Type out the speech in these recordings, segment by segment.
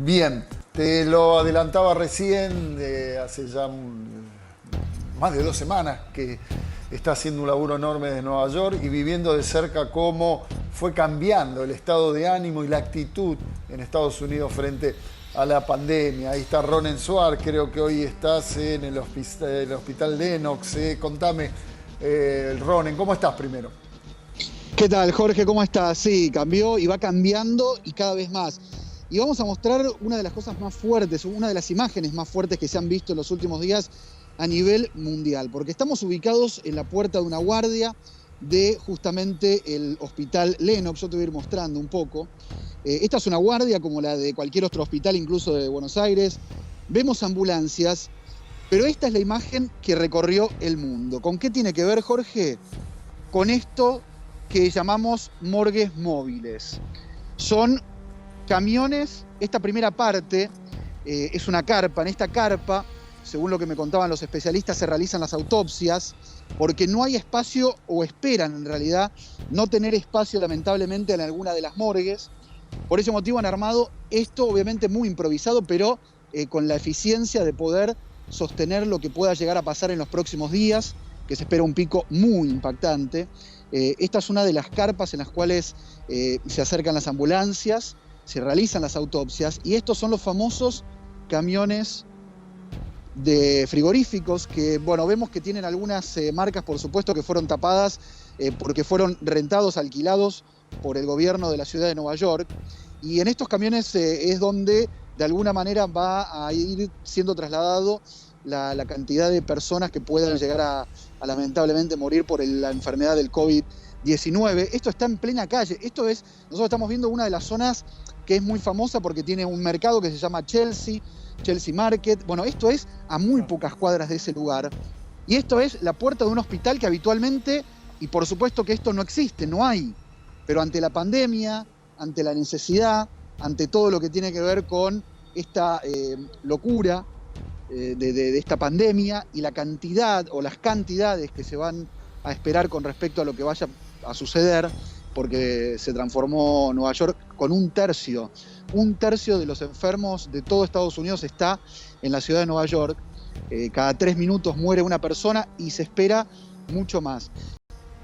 Bien, te lo adelantaba recién, hace ya más de 2 semanas que está haciendo un laburo enorme desde Nueva York y viviendo de cerca cómo fue cambiando el estado de ánimo y la actitud en Estados Unidos frente a la pandemia. Ahí está Ronen Suar, creo que hoy estás en el hospital Lenox. Contame, Ronen, ¿cómo estás primero? ¿Qué tal, Jorge? ¿Cómo estás? Sí, cambió y va cambiando y cada vez más. Y vamos a mostrar una de las cosas más fuertes, una de las imágenes más fuertes que se han visto en los últimos días a nivel mundial, porque estamos ubicados en la puerta de una guardia de justamente el hospital Lenox. Yo te voy a ir mostrando un poco. Esta es una guardia como la de cualquier otro hospital, incluso de Buenos Aires. Vemos ambulancias, pero esta es la imagen que recorrió el mundo. ¿Con qué tiene que ver, Jorge? Con esto que llamamos morgues móviles. Son camiones, esta primera parte es una carpa. En esta carpa, según lo que me contaban los especialistas, se realizan las autopsias porque no hay espacio, o esperan en realidad no tener espacio lamentablemente en alguna de las morgues. Por ese motivo han armado esto, obviamente muy improvisado, pero con la eficiencia de poder sostener lo que pueda llegar a pasar en los próximos días, que se espera un pico muy impactante. Esta es una de las carpas en las cuales se acercan las ambulancias, se realizan las autopsias, y estos son los famosos camiones de frigoríficos que, bueno, vemos que tienen algunas marcas, por supuesto, que fueron tapadas porque fueron rentados, alquilados por el gobierno de la ciudad de Nueva York. Y en estos camiones es donde de alguna manera va a ir siendo trasladado la cantidad de personas que puedan llegar a lamentablemente morir por la enfermedad del COVID-19. Esto está en plena calle. Nosotros estamos viendo una de las zonas que es muy famosa porque tiene un mercado que se llama Chelsea Market. Bueno, esto es a muy pocas cuadras de ese lugar. Y esto es la puerta de un hospital que habitualmente, y por supuesto que esto no existe, no hay. Pero ante la pandemia, ante la necesidad, ante todo lo que tiene que ver con esta locura de esta pandemia y la cantidad o las cantidades que se van a esperar con respecto a lo que vaya a suceder, porque se transformó Nueva York con un tercio de los enfermos de todo Estados Unidos está en la ciudad de Nueva York. Cada 3 minutos muere una persona y se espera mucho más.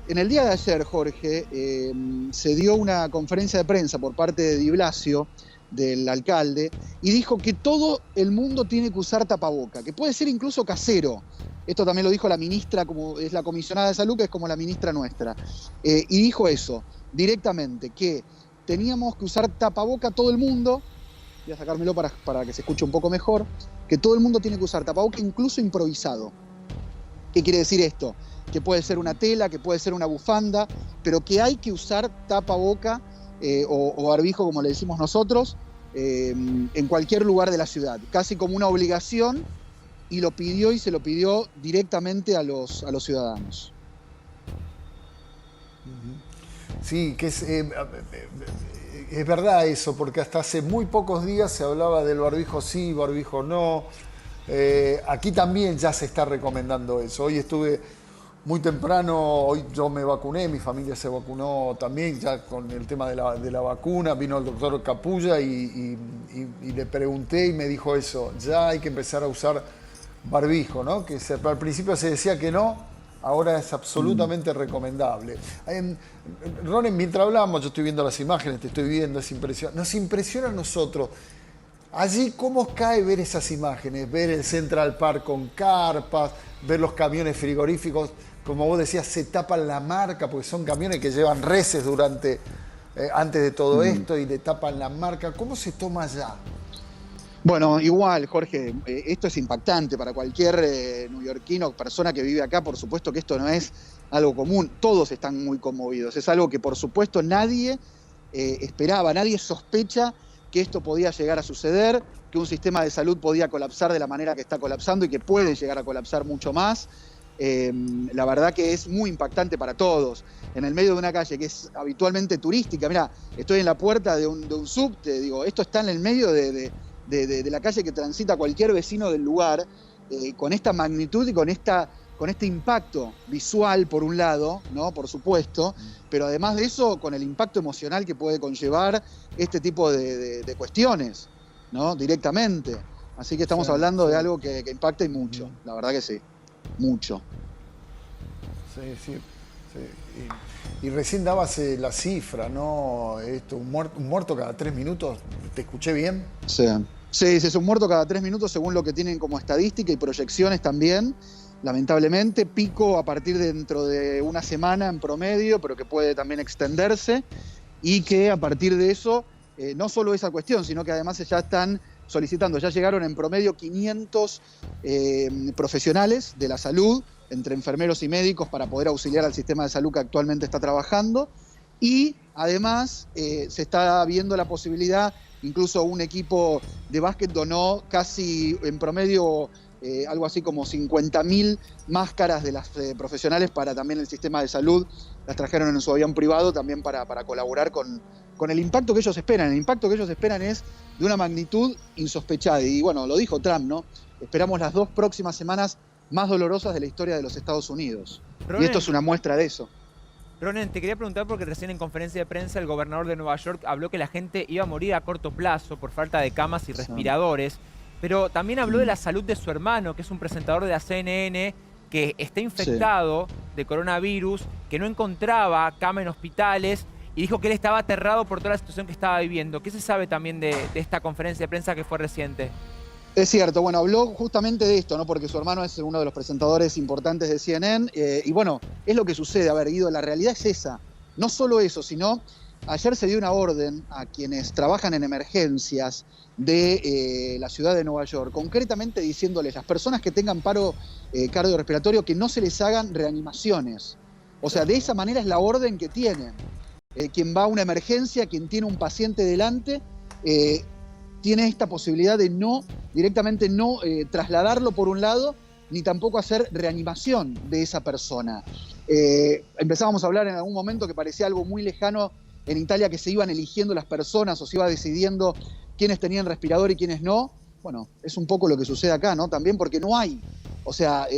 En el día de ayer, Jorge, se dio una conferencia de prensa por parte de Di Blasio, del alcalde, y dijo que todo el mundo tiene que usar tapaboca, que puede ser incluso casero. Esto también lo dijo la ministra, como es la comisionada de salud, que es como la ministra nuestra. Y dijo eso directamente, que teníamos que usar tapaboca todo el mundo. Voy a sacármelo para que se escuche un poco mejor. Que todo el mundo tiene que usar tapaboca, incluso improvisado. ¿Qué quiere decir esto? Que puede ser una tela, que puede ser una bufanda, pero que hay que usar tapaboca o barbijo, como le decimos nosotros, en cualquier lugar de la ciudad, casi como una obligación, y lo pidió y se lo pidió directamente a los ciudadanos. Sí, que es verdad eso, porque hasta hace muy pocos días se hablaba del barbijo sí, barbijo no. Aquí también ya se está recomendando eso. Hoy estuve muy temprano, hoy yo me vacuné, mi familia se vacunó también, ya con el tema de la vacuna. Vino el doctor Capulla y le pregunté y me dijo eso, ya hay que empezar a usar barbijo, ¿no? Al principio se decía que no, ahora es absolutamente recomendable. Ronen, mientras hablamos, yo estoy viendo las imágenes, te estoy viendo, es impresionante. Nos impresiona a nosotros. Allí, ¿cómo cae ver esas imágenes? Ver el Central Park con carpas, ver los camiones frigoríficos, como vos decías, se tapan la marca, porque son camiones que llevan reses antes de todo esto y le tapan la marca. ¿Cómo se toma allá? Bueno, igual, Jorge, esto es impactante para cualquier neoyorquino, persona que vive acá. Por supuesto que esto no es algo común, todos están muy conmovidos. Es algo que por supuesto nadie esperaba, nadie sospecha que esto podía llegar a suceder, que un sistema de salud podía colapsar de la manera que está colapsando y que puede llegar a colapsar mucho más. La verdad que es muy impactante para todos. En el medio de una calle que es habitualmente turística, mira, estoy en la puerta de un subte, digo, esto está en el medio de la calle que transita cualquier vecino del lugar, con esta magnitud y con este impacto visual, por un lado, ¿no? Por supuesto, pero además de eso, con el impacto emocional que puede conllevar este tipo de cuestiones, ¿no? Directamente. Así que estamos hablando de algo que impacta y mucho, la verdad que sí, mucho. Sí. Y recién dabas la cifra, ¿no? Un muerto cada 3 minutos, ¿te escuché bien? Sí, es un muerto cada 3 minutos según lo que tienen como estadística y proyecciones también. Lamentablemente, pico a partir de dentro de una semana en promedio, pero que puede también extenderse, y que a partir de eso, no solo esa cuestión, sino que además ya están solicitando, ya llegaron en promedio 500 profesionales de la salud, entre enfermeros y médicos, para poder auxiliar al sistema de salud que actualmente está trabajando, y además se está viendo la posibilidad, incluso un equipo de básquet donó casi en promedio algo así como 50.000 máscaras de las profesionales para también el sistema de salud. Las trajeron en su avión privado también para colaborar con el impacto que ellos esperan. El impacto que ellos esperan es de una magnitud insospechada. Y bueno, lo dijo Trump, ¿no? Esperamos las 2 próximas semanas más dolorosas de la historia de los Estados Unidos. Ronen, y esto es una muestra de eso. Ronen, te quería preguntar porque recién en conferencia de prensa el gobernador de Nueva York habló que la gente iba a morir a corto plazo por falta de camas y respiradores. Pero también habló de la salud de su hermano, que es un presentador de la CNN, que está infectado de coronavirus, que no encontraba cama en hospitales, y dijo que él estaba aterrado por toda la situación que estaba viviendo. ¿Qué se sabe también de esta conferencia de prensa que fue reciente? Es cierto, bueno, habló justamente de esto, ¿no? Porque su hermano es uno de los presentadores importantes de CNN, y bueno, es lo que sucede. A ver, Guido, la realidad es esa. No solo eso, sino ayer se dio una orden a quienes trabajan en emergencias de la ciudad de Nueva York, concretamente diciéndoles, las personas que tengan paro cardiorrespiratorio, que no se les hagan reanimaciones. O sea, de esa manera es la orden que tienen. Quien va a una emergencia, quien tiene un paciente delante, tiene esta posibilidad de directamente no trasladarlo por un lado, ni tampoco hacer reanimación de esa persona. Empezábamos a hablar en algún momento que parecía algo muy lejano en Italia, que se iban eligiendo las personas o se iba decidiendo quiénes tenían respirador y quiénes no. Bueno, es un poco lo que sucede acá, ¿no? También porque no hay. O sea,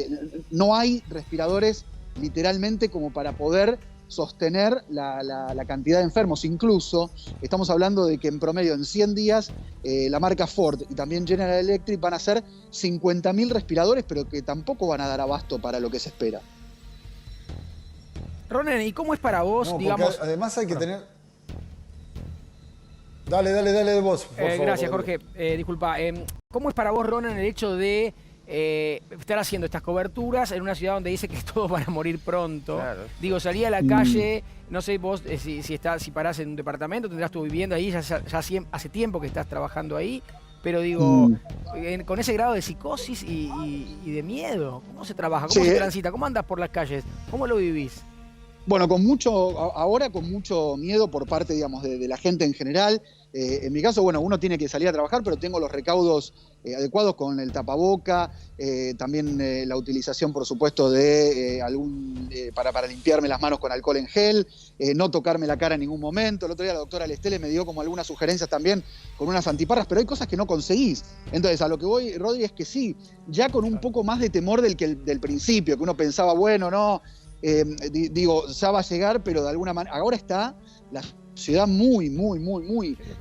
no hay respiradores literalmente como para poder sostener la cantidad de enfermos. Incluso estamos hablando de que en promedio en 100 días la marca Ford y también General Electric van a hacer 50.000 respiradores, pero que tampoco van a dar abasto para lo que se espera. Ronen, ¿y cómo es para vos, no, digamos? Además hay que tener... Dale de vos, por favor. Gracias, Jorge. Disculpa. ¿Cómo es para vos, Ronen, el hecho de estar haciendo estas coberturas en una ciudad donde dice que todos van a morir pronto? Claro. Digo, salí a la calle, no sé vos si parás en un departamento, tendrás tu vivienda ahí, ya hace tiempo que estás trabajando ahí, pero digo, con ese grado de psicosis y de miedo, ¿cómo se trabaja? ¿Cómo se transita? ¿Cómo andas por las calles? ¿Cómo lo vivís? Bueno, ahora con mucho miedo por parte, digamos, de la gente en general. En mi caso, bueno, uno tiene que salir a trabajar, pero tengo los recaudos adecuados con el tapaboca, también la utilización, por supuesto, de para limpiarme las manos con alcohol en gel, no tocarme la cara en ningún momento. El otro día la doctora Lestele me dio como algunas sugerencias también con unas antiparras, pero hay cosas que no conseguís. Entonces, a lo que voy, Rodri, es que sí, ya con un poco más de temor del principio, que uno pensaba, bueno, no... digo, ya va a llegar, pero de alguna manera, ahora está la ciudad muy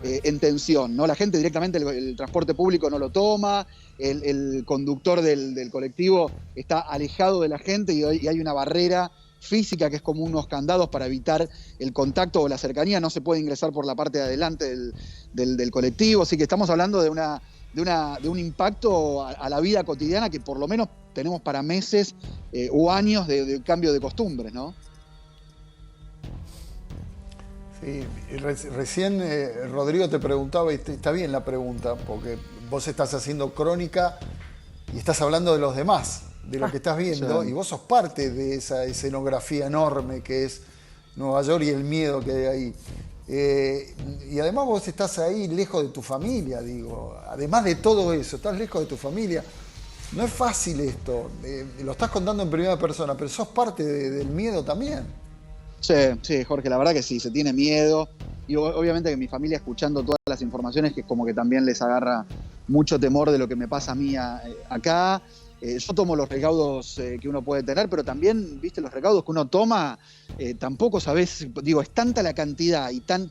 en tensión, ¿no? La gente directamente, el transporte público no lo toma, el conductor del colectivo está alejado de la gente y hay una barrera física que es como unos candados para evitar el contacto o la cercanía, no se puede ingresar por la parte de adelante del colectivo, así que estamos hablando de un impacto a la vida cotidiana que por lo menos tenemos para meses o años de cambio de costumbres, ¿no? Sí, recién Rodrigo te preguntaba, y está bien la pregunta, porque vos estás haciendo crónica y estás hablando de los demás, de lo que estás viendo, y vos sos parte de esa escenografía enorme que es Nueva York y el miedo que hay ahí. Y además vos estás ahí lejos de tu familia, digo, además de todo eso, estás lejos de tu familia. No es fácil esto, lo estás contando en primera persona, pero sos parte del miedo también. Sí, Jorge, la verdad que sí, se tiene miedo. Y obviamente que mi familia, escuchando todas las informaciones, que como que también les agarra mucho temor de lo que me pasa a mí acá. Yo tomo los recaudos que uno puede tener, pero también, viste, los recaudos que uno toma, tampoco sabés, digo, es tanta la cantidad y tan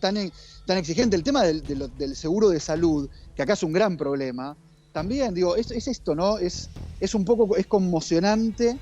exigente. El tema del seguro de salud, que acá es un gran problema, también, digo, es esto, ¿no? Es un poco, es conmocionante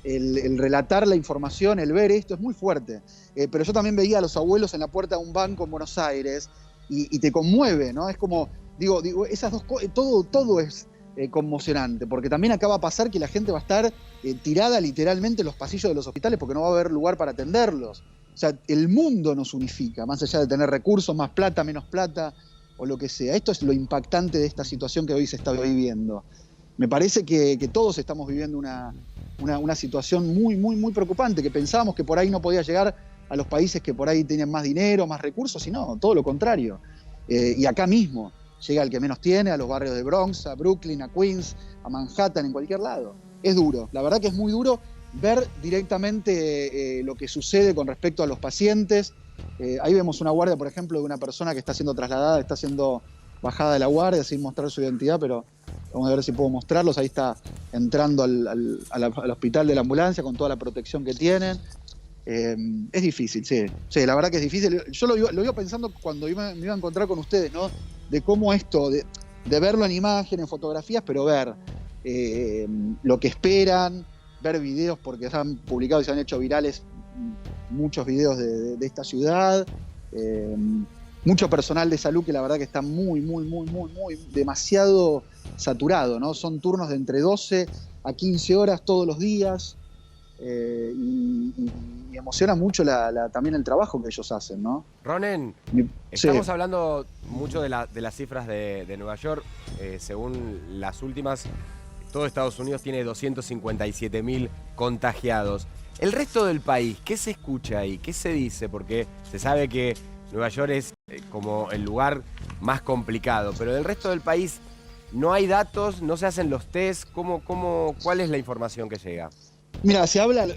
el relatar la información, el ver esto, es muy fuerte. Pero yo también veía a los abuelos en la puerta de un banco en Buenos Aires y te conmueve, ¿no? Es como, digo, esas dos cosas, todo es conmocionante, porque también acaba a pasar que la gente va a estar tirada literalmente en los pasillos de los hospitales porque no va a haber lugar para atenderlos. O sea, el mundo nos unifica, más allá de tener recursos, más plata, menos plata, o lo que sea. Esto es lo impactante de esta situación que hoy se está viviendo. Me parece que todos estamos viviendo una situación muy, muy, muy preocupante, que pensábamos que por ahí no podía llegar a los países que por ahí tienen más dinero, más recursos, y no, todo lo contrario. Y acá mismo llega el que menos tiene, a los barrios de Bronx, a Brooklyn, a Queens, a Manhattan, en cualquier lado. Es duro, la verdad que es muy duro ver directamente lo que sucede con respecto a los pacientes. Ahí vemos una guardia, por ejemplo, de una persona que está siendo trasladada, está siendo bajada de la guardia sin mostrar su identidad, pero vamos a ver si puedo mostrarlos. Ahí está entrando al hospital de la ambulancia con toda la protección que tienen. Es difícil, sí, la verdad que es difícil. Yo lo iba pensando cuando me iba a encontrar con ustedes, ¿no? De cómo esto, de verlo en imágenes, en fotografías, pero ver lo que esperan, ver videos, porque se han publicado y se han hecho virales muchos videos de esta ciudad, mucho personal de salud que la verdad que está muy, demasiado saturado, ¿no? Son turnos de entre 12 a 15 horas todos los días. Y emociona mucho también el trabajo que ellos hacen, ¿no? Ronen, estamos hablando mucho de las cifras de Nueva York. Según las últimas, todo Estados Unidos tiene 257.000 contagiados. El resto del país, ¿qué se escucha ahí? ¿Qué se dice? Porque se sabe que Nueva York es como el lugar más complicado, pero del resto del país no hay datos, no se hacen los test. ¿Cuál es la información que llega? Mira,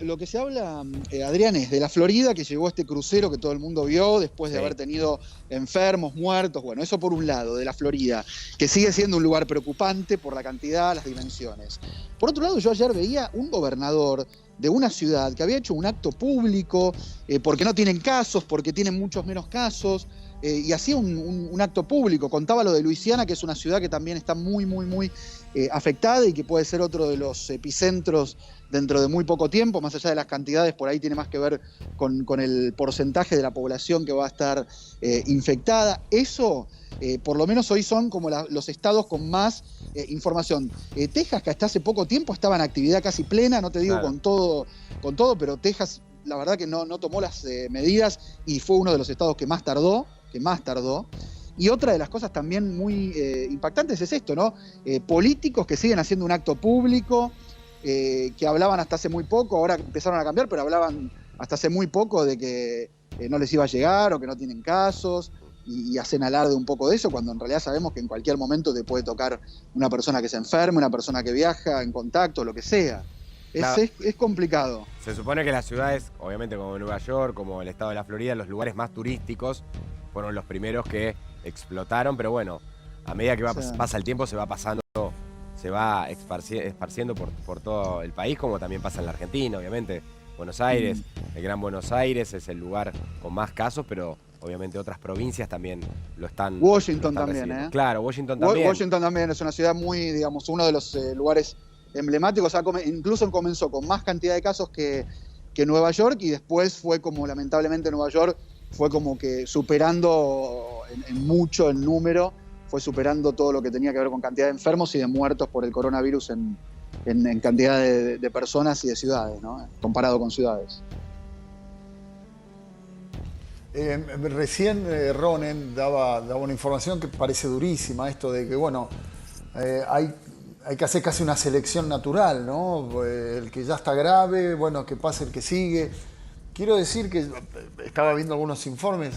lo que se habla, Adrián, es de la Florida, que llegó este crucero que todo el mundo vio después de haber tenido enfermos, muertos. Bueno, eso por un lado, de la Florida, que sigue siendo un lugar preocupante por la cantidad, las dimensiones. Por otro lado, yo ayer veía un gobernador de una ciudad que había hecho un acto público, porque no tienen casos, porque tienen muchos menos casos, y hacía un acto público. Contaba lo de Luisiana, que es una ciudad que también está muy afectada y que puede ser otro de los epicentros dentro de muy poco tiempo. Más allá de las cantidades, por ahí tiene más que ver con el porcentaje de la población que va a estar infectada. Eso, por lo menos hoy son como los estados con más información. Texas, que hasta hace poco tiempo estaba en actividad casi plena, no te digo con todo, pero Texas, la verdad que no tomó las medidas y fue uno de los estados que más tardó. Y otra de las cosas también muy impactantes es esto, ¿no? Políticos que siguen haciendo un acto público, que hablaban hasta hace muy poco, ahora empezaron a cambiar, pero hablaban hasta hace muy poco de que no les iba a llegar o que no tienen casos, y hacen alarde un poco de eso, cuando en realidad sabemos que en cualquier momento te puede tocar una persona que se enferme, una persona que viaja en contacto, lo que sea. Es complicado. Se supone que las ciudades, obviamente como Nueva York, como el estado de la Florida, los lugares más turísticos, fueron los primeros que explotaron, pero bueno, a medida que pasa el tiempo se va esparciendo por todo el país, como también pasa en la Argentina, obviamente. Buenos Aires, el Gran Buenos Aires es el lugar con más casos, pero obviamente otras provincias también lo están. Washington también, ¿eh? Claro, Washington también. Washington también es una ciudad muy, digamos, uno de los lugares emblemáticos. Incluso comenzó con más cantidad de casos que Nueva York, y después fue como, lamentablemente, Nueva York fue como que superando en mucho el número, fue superando todo lo que tenía que ver con cantidad de enfermos y de muertos por el coronavirus en cantidad de personas y de ciudades, ¿no? Comparado con ciudades. Recién Ronen daba una información que parece durísima, esto de que, bueno, hay que hacer casi una selección natural, ¿no? El que ya está grave, bueno, que pase el que sigue. Quiero decir que estaba viendo algunos informes,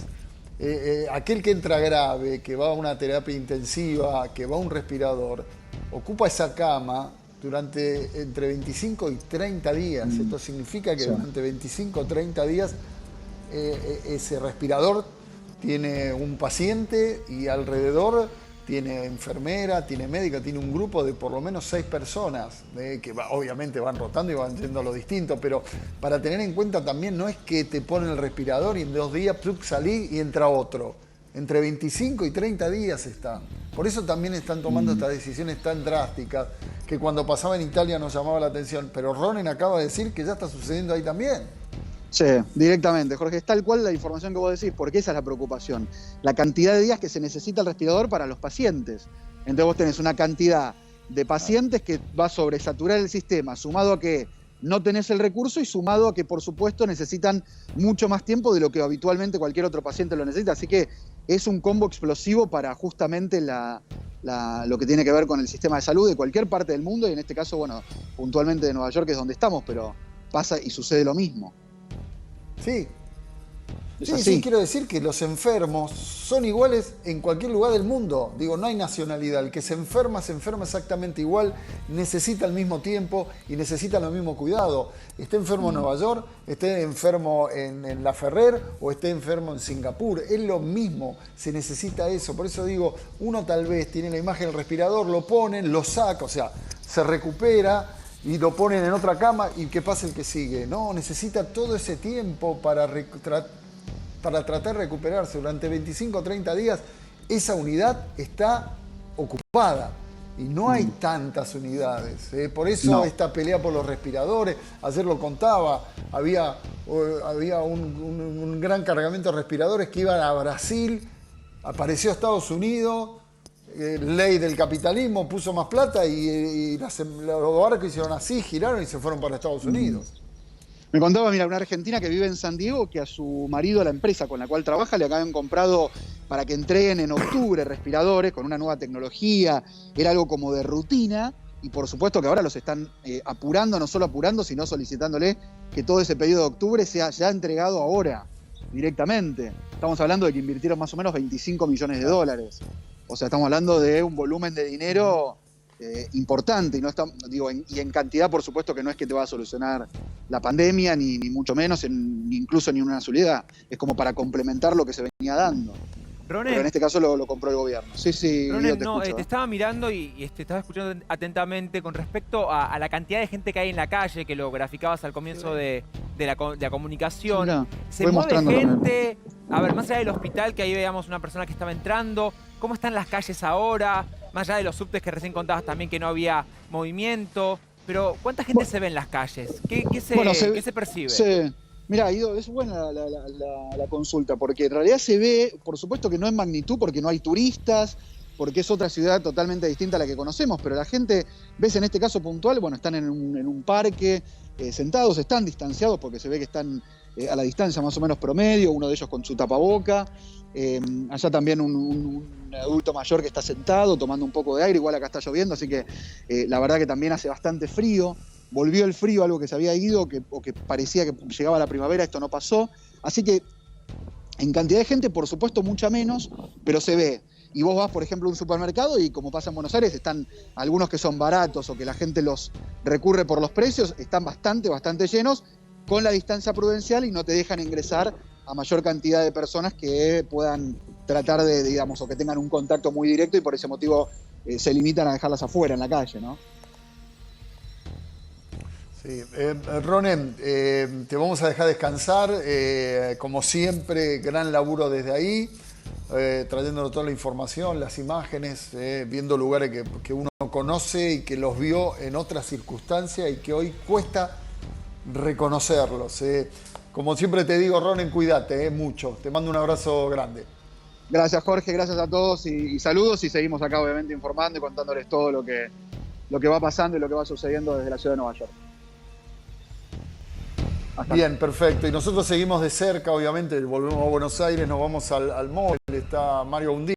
aquel que entra grave, que va a una terapia intensiva, que va a un respirador, ocupa esa cama durante entre 25 y 30 días. Esto significa que durante 25 o 30 días ese respirador tiene un paciente y alrededor tiene enfermera, tiene médica, tiene un grupo de por lo menos 6 personas, que obviamente van rotando y van yendo a lo distinto, pero para tener en cuenta también no es que te ponen el respirador y en 2 días salí y entra otro. Entre 25 y 30 días están. Por eso también están tomando estas decisiones tan drásticas que cuando pasaba en Italia nos llamaba la atención. Pero Ronen acaba de decir que ya está sucediendo ahí también. Sí, directamente, Jorge. Es tal cual la información que vos decís, porque esa es la preocupación. La cantidad de días que se necesita el respirador para los pacientes. Entonces vos tenés una cantidad de pacientes que va a sobresaturar el sistema, sumado a que no tenés el recurso y sumado a que, por supuesto, necesitan mucho más tiempo de lo que habitualmente cualquier otro paciente lo necesita. Así que es un combo explosivo para justamente lo que tiene que ver con el sistema de salud de cualquier parte del mundo y en este caso, bueno, puntualmente de Nueva York, que es donde estamos, pero pasa y sucede lo mismo. Sí. Sí, quiero decir que los enfermos son iguales en cualquier lugar del mundo. Digo, no hay nacionalidad. El que se enferma exactamente igual, necesita el mismo tiempo y necesita el mismo cuidado. Esté enfermo en Nueva York, esté enfermo en La Ferrer o esté enfermo en Singapur. Es lo mismo, se necesita eso. Por eso digo, uno tal vez tiene la imagen del respirador, lo ponen, lo saca, o sea, se recupera y lo ponen en otra cama y que pase el que sigue. No, necesita todo ese tiempo para tratar de recuperarse. Durante 25 o 30 días esa unidad está ocupada y no hay tantas unidades. Por eso esta pelea por los respiradores, ayer lo contaba, había un gran cargamento de respiradores que iban a Brasil, apareció Estados Unidos, ley del capitalismo, puso más plata y los barcos hicieron así, giraron y se fueron para Estados Unidos. Me contaba, mira, una argentina que vive en San Diego, que a su marido, a la empresa con la cual trabaja, le habían comprado para que entreguen en octubre respiradores con una nueva tecnología, era algo como de rutina, y por supuesto que ahora los están apurando, no solo apurando, sino solicitándole que todo ese pedido de octubre sea ya entregado ahora, directamente. Estamos hablando de que invirtieron más o menos 25 millones de dólares. O sea, estamos hablando de un volumen de dinero importante, y no está, y en cantidad, por supuesto, que no es que te va a solucionar la pandemia, ni mucho menos, incluso ni una soledad. Es como para complementar lo que se venía dando. Ronen, pero en este caso lo compró el gobierno. Sí, Ronen, Guido, te estaba mirando y te estaba escuchando atentamente con respecto a la cantidad de gente que hay en la calle, que lo graficabas al comienzo de la comunicación. Mirá, se mueve gente, a ver, más allá del hospital, que ahí veíamos una persona que estaba entrando, ¿cómo están las calles ahora? Más allá de los subtes que recién contabas también que no había movimiento, pero ¿cuánta gente se ve en las calles? ¿Qué se percibe? Sí. Mirá, Guido, es buena la consulta, porque en realidad se ve, por supuesto que no en magnitud, porque no hay turistas, porque es otra ciudad totalmente distinta a la que conocemos, pero la gente, ves en este caso puntual, bueno, están en un parque, sentados, están distanciados, porque se ve que están a la distancia más o menos promedio, uno de ellos con su tapaboca, allá también un adulto mayor que está sentado, tomando un poco de aire, igual acá está lloviendo, así que la verdad que también hace bastante frío. Volvió el frío, algo que se había ido, o que parecía que llegaba la primavera, esto no pasó. Así que en cantidad de gente, por supuesto, mucha menos, pero se ve. Y vos vas, por ejemplo, a un supermercado y como pasa en Buenos Aires, están algunos que son baratos o que la gente los recurre por los precios, están bastante llenos, con la distancia prudencial y no te dejan ingresar a mayor cantidad de personas que puedan tratar de, digamos, o que tengan un contacto muy directo y por ese motivo se limitan a dejarlas afuera, en la calle, ¿no? Sí, Ronen, te vamos a dejar descansar, como siempre, gran laburo desde ahí, trayéndonos toda la información, las imágenes, viendo lugares que uno conoce y que los vio en otras circunstancias y que hoy cuesta reconocerlos. Como siempre te digo, Ronen, cuídate mucho, te mando un abrazo grande. Gracias, Jorge, gracias a todos y saludos, y seguimos acá obviamente informando y contándoles todo lo que va pasando y lo que va sucediendo desde la ciudad de Nueva York. Bien, perfecto. Y nosotros seguimos de cerca, obviamente, volvemos a Buenos Aires, nos vamos al mall, está Mario Undina.